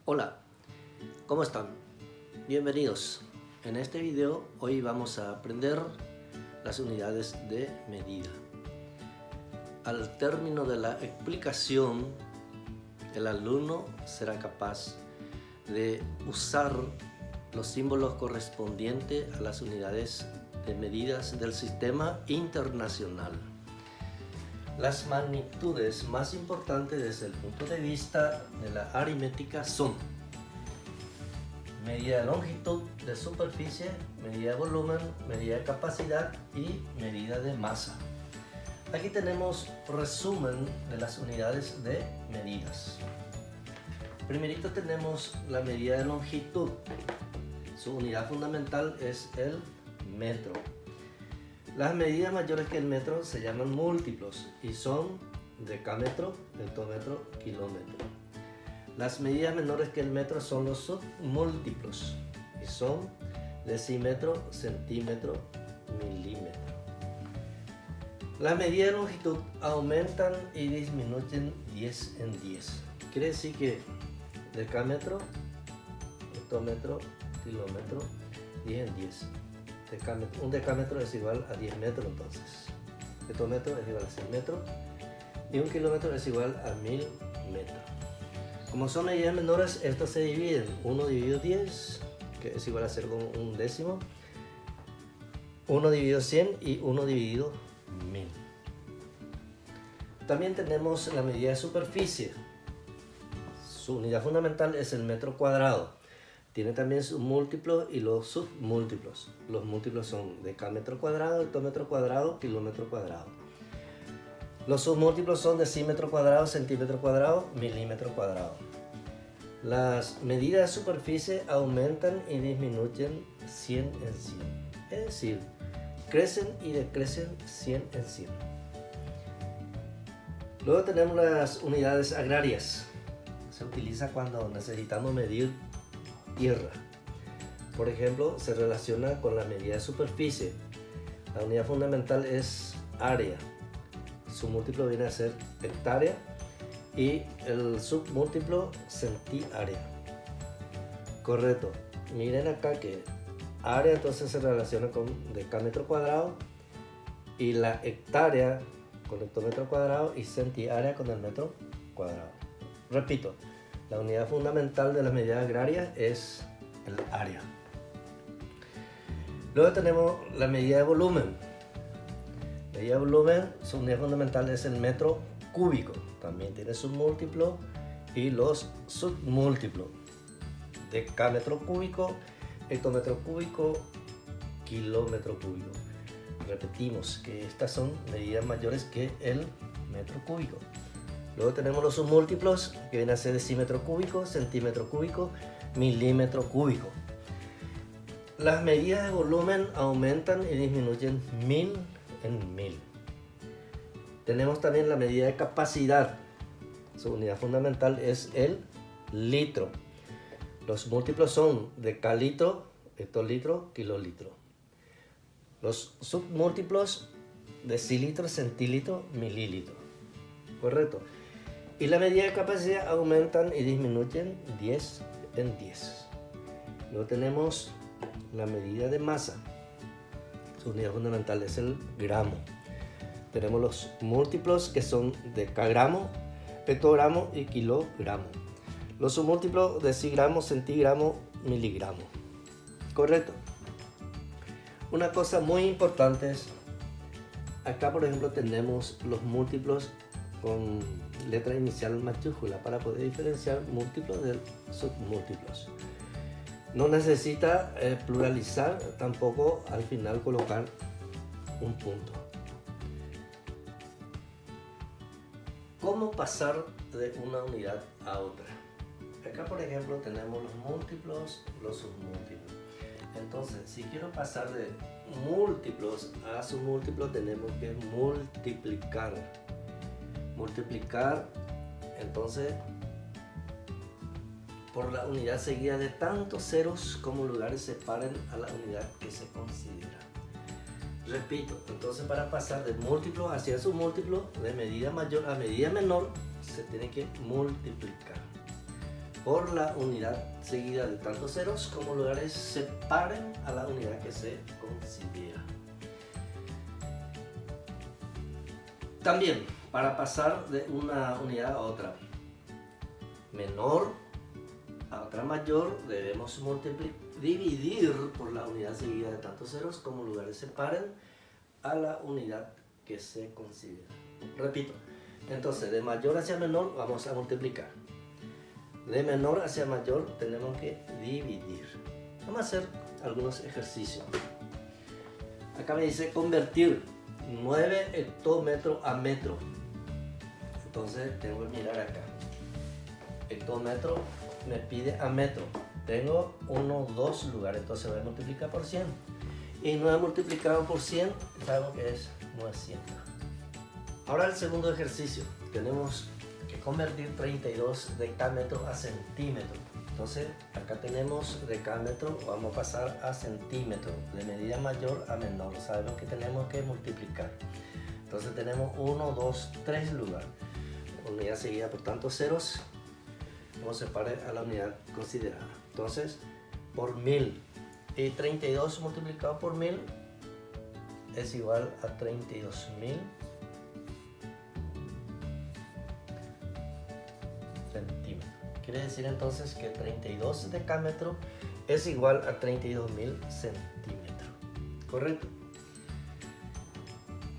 Hola, ¿cómo están? Bienvenidos. En este video hoy vamos a aprender las unidades de medida. Al término de la explicación, el alumno será capaz de usar los símbolos correspondientes a las unidades de medidas del sistema internacional. Las magnitudes más importantes desde el punto de vista de la aritmética son medida de longitud de superficie, medida de volumen, medida de capacidad y medida de masa. Aquí tenemos resumen de las unidades de medidas. Primerito tenemos la medida de longitud. Su unidad fundamental es el metro. Las medidas mayores que el metro se llaman múltiplos y son decámetro, hectómetro, kilómetro. Las medidas menores que el metro son los submúltiplos y son decímetro, centímetro, milímetro. Las medidas de longitud aumentan y disminuyen 10 en 10. Quiere decir que decámetro, hectómetro, kilómetro, 10 en 10. Un decámetro es igual a 10 metros, entonces. Hectómetro es igual a 100 metros y un kilómetro es igual a 1000 metros. Como son medidas menores, estas se dividen 1 dividido 10, que es igual a 0,1 décimo, 1 dividido 100 y 1 dividido 1000. También tenemos la medida de superficie. Su unidad fundamental es el metro cuadrado. Tiene también sus múltiplos y los submúltiplos. Los múltiplos son decámetro cuadrado, hectómetro cuadrado, kilómetro cuadrado. Los submúltiplos son decímetro cuadrado, centímetro cuadrado, milímetro cuadrado. Las medidas de superficie aumentan y disminuyen 100 en 100. Es decir, crecen y decrecen 100 en 100. Luego tenemos las unidades agrarias. Se utiliza cuando necesitamos medir tierra. Por ejemplo, se relaciona con la medida de superficie. La unidad fundamental es área. Su múltiplo viene a ser hectárea y el submúltiplo centiárea. Correcto. Miren acá que área entonces se relaciona con decámetro cuadrado y la hectárea con hectómetro cuadrado y centiárea con el metro cuadrado. Repito, la unidad fundamental de las medidas agrarias es el área. Luego tenemos la medida de volumen. La medida de volumen, su unidad fundamental es el metro cúbico. También tiene sus múltiplos y los submúltiplos. Decámetro cúbico, hectómetro cúbico, kilómetro cúbico. Repetimos que estas son medidas mayores que el metro cúbico. Luego tenemos los submúltiplos, que vienen a ser decímetro cúbico, centímetro cúbico, milímetro cúbico. Las medidas de volumen aumentan y disminuyen 1000 en 1000. Tenemos también la medida de capacidad. Su unidad fundamental es el litro. Los múltiplos son decalitro, hectolitro, kilolitro. Los submúltiplos decilitro, centilitro, mililitro. Correcto. Y la medida de capacidad aumentan y disminuyen 10 en 10. Luego tenemos la medida de masa. Su unidad fundamental es el gramo. Tenemos los múltiplos que son decagramo, hectogramo y kilogramo. Los submúltiplos decigramo, centigramo, miligramo. Correcto. Una cosa muy importante es, acá por ejemplo tenemos los múltiplos con letra inicial mayúscula para poder diferenciar múltiplos de submúltiplos. No necesita pluralizar, tampoco al final colocar un punto. ¿Cómo pasar de una unidad a otra? Acá por ejemplo tenemos los múltiplos, los submúltiplos. Entonces, si quiero pasar de múltiplos a submúltiplos, tenemos que multiplicar. Entonces, por la unidad seguida de tantos ceros como lugares separen a la unidad que se considera. Repito, entonces para pasar de múltiplo hacia submúltiplo, de medida mayor a medida menor, se tiene que multiplicar. por la unidad seguida de tantos ceros como lugares separen a la unidad que se considera. También, para pasar de una unidad a otra menor a otra mayor, debemos dividir por la unidad seguida de tantos ceros como lugares separen a la unidad que se considera. Repito, entonces de mayor hacia menor vamos a multiplicar. De menor hacia mayor tenemos que dividir. Vamos a hacer algunos ejercicios. Acá me dice convertir 9 hectómetros a metro. Entonces tengo que mirar acá. Hectómetro me pide a metro. Tengo 1, 2 lugares, entonces voy a multiplicar por 100. Y 9 multiplicado por 100, sabemos que es 900. Ahora el segundo ejercicio. Tenemos que convertir 32 decámetros a centímetros. Entonces acá tenemos decámetro, vamos a pasar a centímetro, de medida mayor a menor. Sabemos que tenemos que multiplicar. Entonces tenemos 1, 2, 3 lugares. Unidad seguida por tantos ceros. Vamos a separar a la unidad considerada. Entonces, por 1000. Y 32 multiplicado por 1000 es igual a 32.000 centímetros. Quiere decir entonces que 32 decámetros es igual a 32.000 centímetros. ¿Correcto?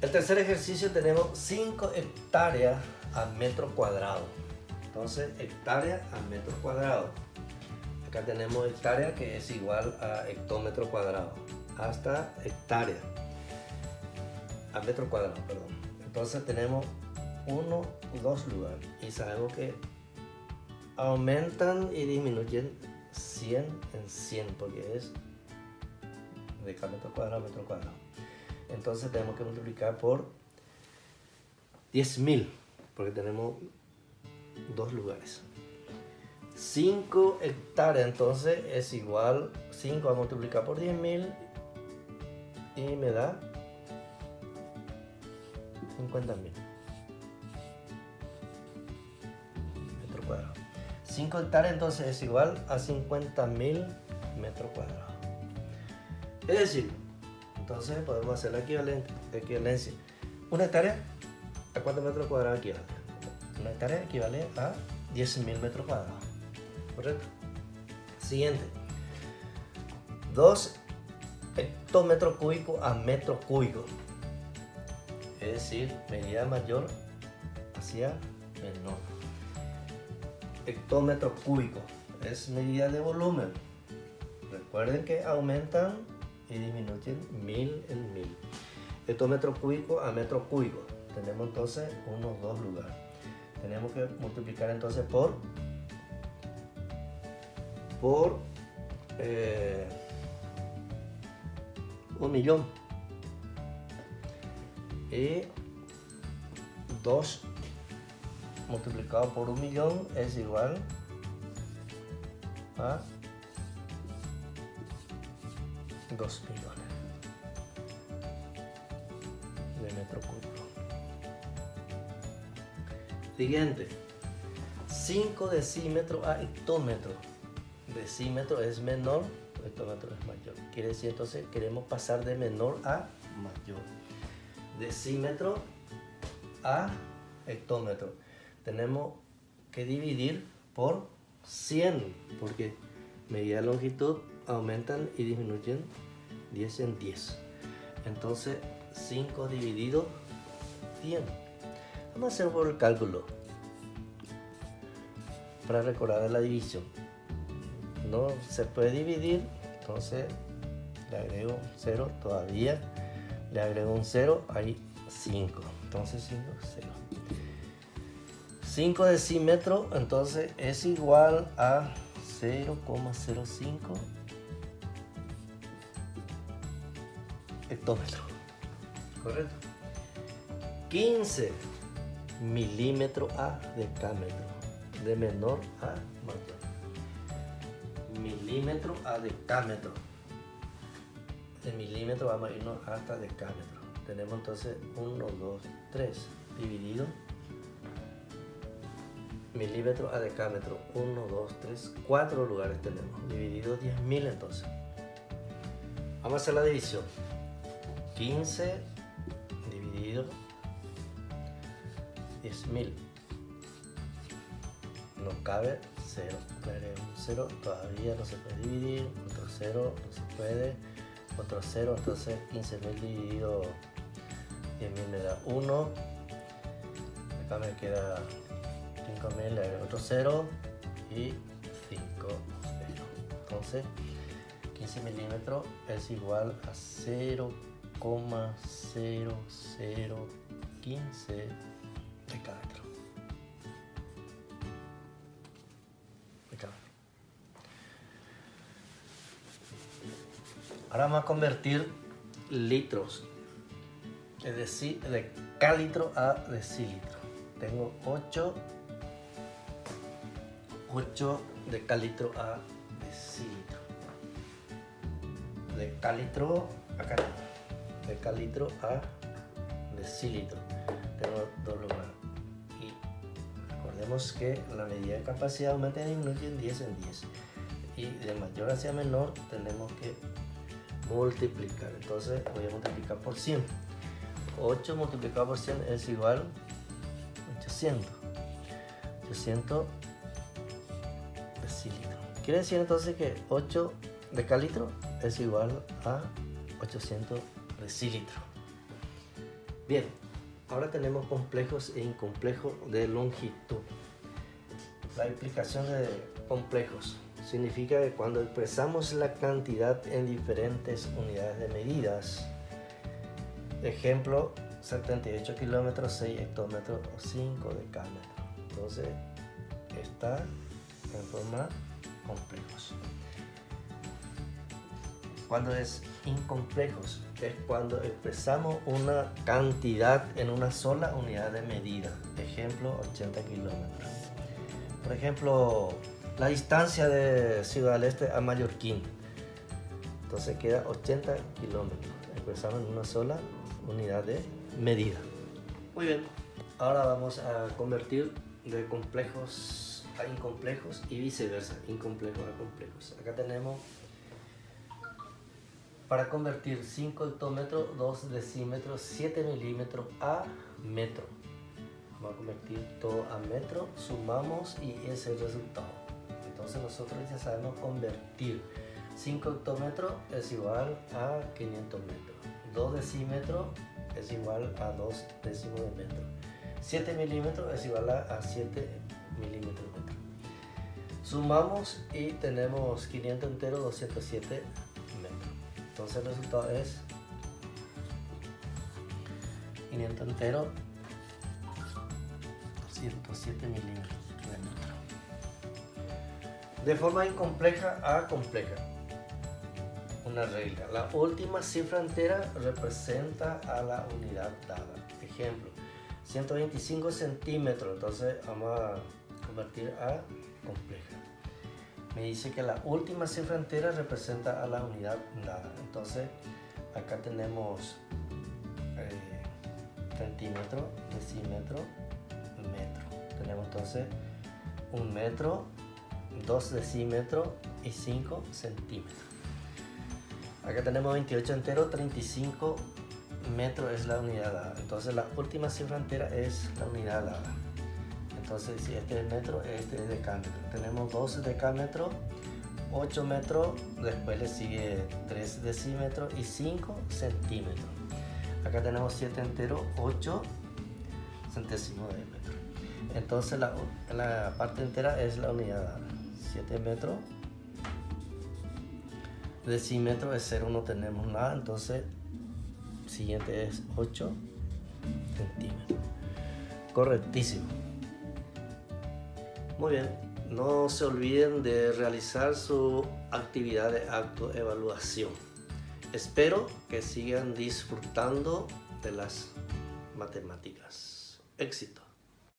El tercer ejercicio tenemos 5 hectáreas a metro cuadrado. Entonces, hectárea a metro cuadrado. Acá tenemos hectárea que es igual a hectómetro cuadrado. Hasta hectárea a metro cuadrado, perdón. Entonces tenemos 1, 2 lugares. Y sabemos que aumentan y disminuyen 100 en 100 porque es decámetro cuadrado a metro cuadrado. Entonces tenemos que multiplicar por 10.000 porque tenemos 2 lugares. 5 hectáreas entonces es igual 5 a multiplicar por 10.000 y me da 50.000 metros cuadrados. 5 hectáreas entonces es igual a 50.000 metros cuadrados. Es decir, entonces podemos hacer la equivalencia. Una hectárea a cuántos metros cuadrados equivale. Una hectárea equivale a 10.000 metros cuadrados. ¿Correcto? Siguiente. 2 hectómetros cúbicos a metro cúbico. Es decir, medida mayor hacia menor. Hectómetro cúbico es medida de volumen. Recuerden que aumentan y disminuyen 1000 en 1000. Hectómetro cúbico a metro cúbico. Tenemos entonces unos 2 lugares. Tenemos que multiplicar entonces por 1.000.000 y 2 multiplicado por 1.000.000 es igual a 2 millones de metro cúbico. Siguiente, 5 decímetros a hectómetro. Decímetro es menor, hectómetro es mayor. Quiere decir entonces queremos pasar de menor a mayor. Decímetro a hectómetro. Tenemos que dividir por 100 porque medida de longitud aumentan y disminuyen 10 en 10. Entonces 5 dividido 100. Vamos a hacer por el cálculo para recordar la división. No se puede dividir, entonces le agrego 0 todavía, le agrego un 0, hay 5, entonces 5, 0. 5 decímetros entonces es igual a 0,05 hectómetros, correcto. 15 milímetros a decámetro, de menor a mayor. Milímetro a decámetro. De milímetro vamos a irnos hasta decámetro. Tenemos entonces 1, 2, 3 dividido milímetros a decámetro. 1, 2, 3, 4 lugares tenemos. Dividido 10.000 entonces. Vamos a hacer la división. 15 dividido 10.000. No cabe 0. Un 0 todavía no se puede dividir. Otro 0 no se puede. Otro 0. Entonces 15.000 dividido 10.000 me da 1. Acá me queda 5.000, le agrego otro 0 y 5, 0. Entonces 15 milímetros es igual a 0,0015 decámetro. Ahora vamos a convertir litros, es decir, de calitro a decilitro. Tengo 8 de calitro a decilitro. De calitro acá, de calitro a decilitro. Tengo dos lugares. Y recordemos que la medida de capacidad aumenta y disminuye en 10 en 10. Y de mayor hacia menor tenemos que multiplicar. Entonces voy a multiplicar por 100. 8 multiplicado por 100 es igual a 800. 800 decilitros. Quiere decir entonces que 8 decalitro es igual a 800 decilitros. Bien, ahora tenemos complejos e incomplejos de longitud. La explicación de complejos significa que cuando expresamos la cantidad en diferentes unidades de medidas, ejemplo 78 kilómetros, 6 hectómetros o 5 decámetros, entonces está en forma complejos. Cuando es incomplejos es cuando expresamos una cantidad en una sola unidad de medida, ejemplo 80 kilómetros. Por ejemplo, la distancia de Ciudad del Este a Mallorquín, entonces queda 80 kilómetros, expresamos en una sola unidad de medida. Muy bien, ahora vamos a convertir de complejos a incomplejos y viceversa, incomplejos a complejos. Acá tenemos, para convertir 5 hectómetros, 2 decímetros, 7 milímetros a metro. Vamos a convertir todo a metro, sumamos y ese es el resultado. Entonces nosotros ya sabemos convertir. 5 hectómetros es igual a 500 metros. 2 decímetros es igual a 2 décimos de metro. 7 milímetros es igual a 7 milímetros de metro. Sumamos y tenemos 500 enteros, 207 metros. Entonces el resultado es 500 enteros, 207 milímetros de metro. De forma incompleja a compleja. Una regla. La última cifra entera representa a la unidad dada. Ejemplo, 125 centímetros. Entonces vamos a convertir a compleja. Me dice que la última cifra entera representa a la unidad dada. Entonces acá tenemos centímetro, decímetro, metro. Tenemos entonces 1 metro, 2 decímetros y 5 centímetros. Acá tenemos 28 enteros, 35 metros es la unidad dada. Entonces la última cifra entera es la unidad dada. Entonces si este es metro, este es decámetro. Tenemos 12 decámetros, 8 metros, después le sigue 3 decímetros y 5 centímetros. Acá tenemos 7 enteros, 8 centésimos de metro. Entonces la parte entera es la unidad dada. 7 metros. Decímetro es 0, no tenemos nada, entonces siguiente es 8 centímetros. Correctísimo. Muy bien, no se olviden de realizar su actividad de autoevaluación. Espero que sigan disfrutando de las matemáticas. Éxito.